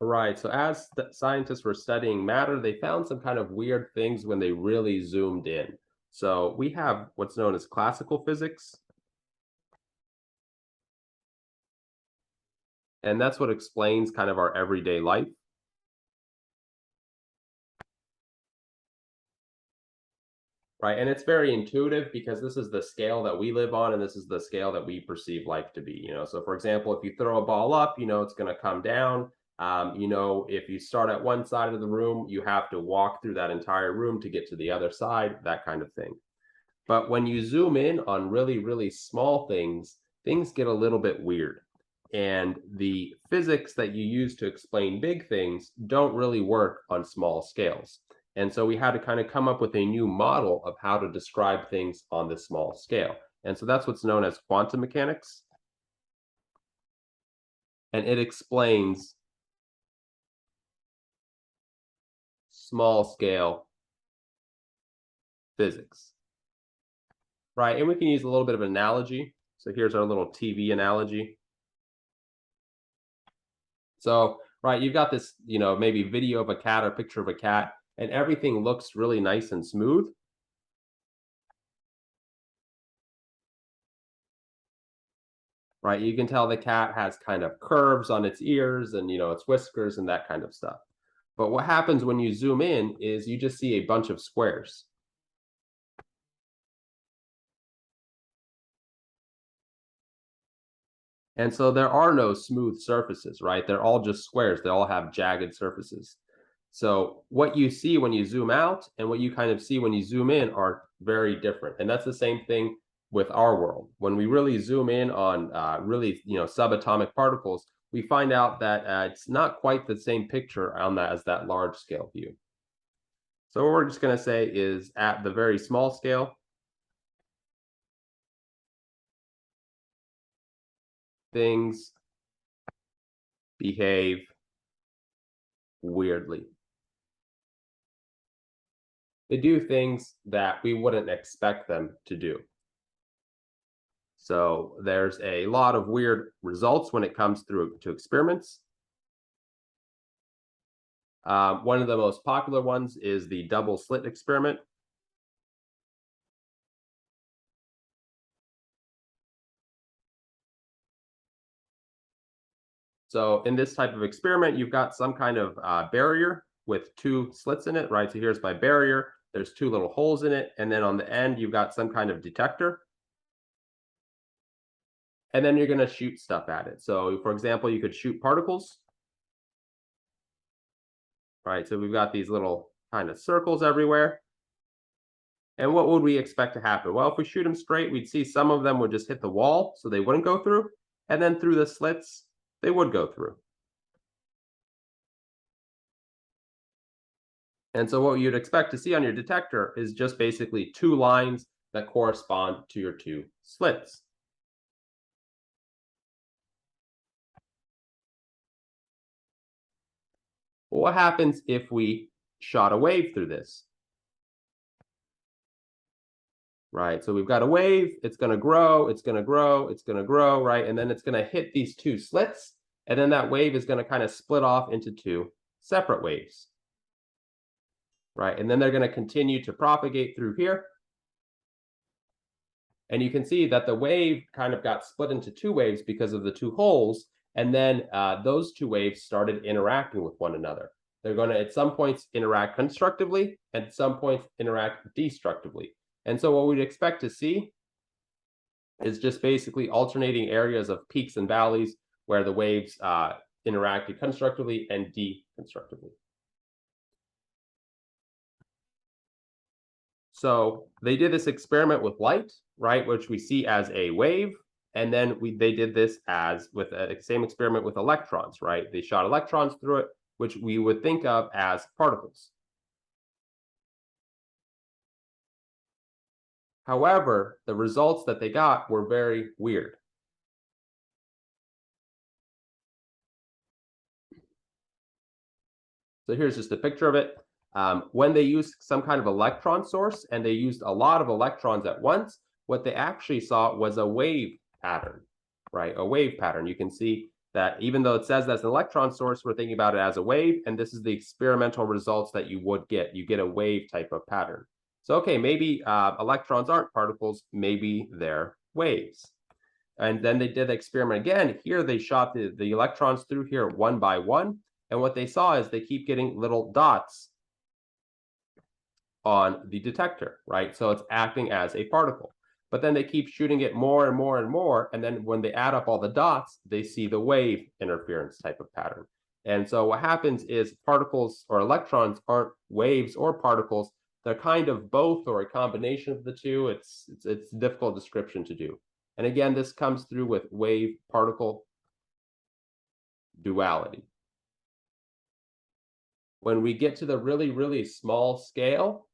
Right. So as the scientists were studying matter, they found some kind of weird things when they really zoomed in. So we have what's known as classical physics, and that's what explains kind of our everyday life. Right. And it's very intuitive because this is the scale that we live on and this is the scale that we perceive life to be. So for example, if you throw a ball up, it's going to come down. If you start at one side of the room, you have to walk through that entire room to get to the other side, that kind of thing. But when you zoom in on really, really small things, things get a little bit weird. And the physics that you use to explain big things don't really work on small scales. And so we had to kind of come up with a new model of how to describe things on this small scale. And so that's what's known as quantum mechanics. And it explains small scale physics. Right. And we can use a little bit of an analogy. So here's our little TV analogy. So, right, you've got this, maybe video of a cat or picture of a cat, and everything looks really nice and smooth. Right, you can tell the cat has kind of curves on its ears and, its whiskers and that kind of stuff. But what happens when you zoom in is you just see a bunch of squares. And so there are no smooth surfaces, right? They're all just squares. They all have jagged surfaces. So what you see when you zoom out and what you kind of see when you zoom in are very different. And that's the same thing with our world. When we really zoom in on really, subatomic particles, we find out that it's not quite the same picture on that as that large scale view. So what we're just going to say is at the very small scale, things behave weirdly. They do things that we wouldn't expect them to do. So there's a lot of weird results when it comes through to experiments. One of the most popular ones is the double slit experiment. So in this type of experiment, you've got some kind of barrier with two slits in it, right? So here's my barrier. There's two little holes in it. And then on the end, you've got some kind of detector. And then you're going to shoot stuff at it. So for example, you could shoot particles. Right, so we've got these little kind of circles everywhere. And what would we expect to happen? Well, if we shoot them straight, we'd see some of them would just hit the wall, so they wouldn't go through. And then through the slits, they would go through. And so what you'd expect to see on your detector is just basically two lines that correspond to your two slits. Well, what happens if we shot a wave through this? Right, so we've got a wave, it's going to grow, it's going to grow, it's going to grow, right? And then it's going to hit these two slits, and then that wave is going to kind of split off into two separate waves. Right, and then they're going to continue to propagate through here. And you can see that the wave kind of got split into two waves because of the two holes, and then those two waves started interacting with one another. They're going to, at some points, interact constructively, and at some points, interact destructively. And so what we'd expect to see is just basically alternating areas of peaks and valleys where the waves interacted constructively and deconstructively. So they did this experiment with light, right, which we see as a wave. And then they did this as with the same experiment with electrons, right? They shot electrons through it, which we would think of as particles. However, the results that they got were very weird. So here's just a picture of it. When they used some kind of electron source and they used a lot of electrons at once, what they actually saw was a wave pattern, right? A wave pattern. You can see that even though it says that's an electron source, we're thinking about it as a wave, and this is the experimental results that you would get. You get a wave type of pattern. So, okay, maybe electrons aren't particles, maybe they're waves. And then they did the experiment again. Here they shot the electrons through here one by one, and what they saw is they keep getting little dots on the detector, right? So it's acting as a particle. But then they keep shooting it more and more and more. And then when they add up all the dots, they see the wave interference type of pattern. And so what happens is particles or electrons aren't waves or particles. They're kind of both or a combination of the two. It's a difficult description to do. And again, this comes through with wave particle duality. When we get to the really, really small scale,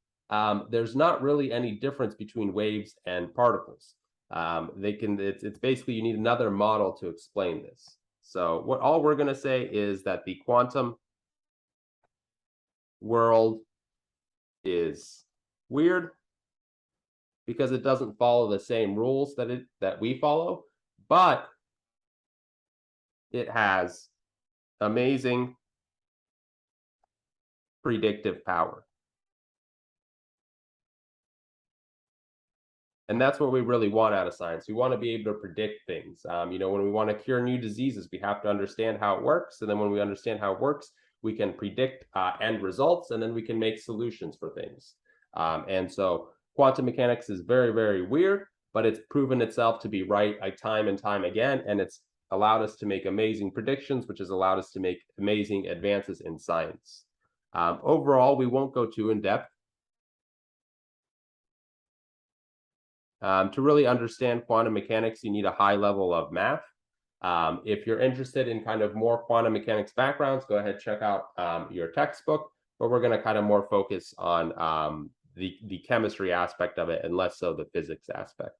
there's not really any difference between waves and particles. It's basically you need another model to explain this. So all we're going to say is that the quantum world is weird because it doesn't follow the same rules that we follow, but it has amazing predictive power. And that's what we really want out of science. We want to be able to predict things. When we want to cure new diseases, we have to understand how it works. And then when we understand how it works, we can predict end results, and then we can make solutions for things. And so quantum mechanics is very, very weird, but it's proven itself to be right time and time again. And it's allowed us to make amazing predictions, which has allowed us to make amazing advances in science. Overall, we won't go too in depth. To really understand quantum mechanics, you need a high level of math. If you're interested in kind of more quantum mechanics backgrounds, go ahead, check out your textbook, but we're going to kind of more focus on the chemistry aspect of it and less so the physics aspect.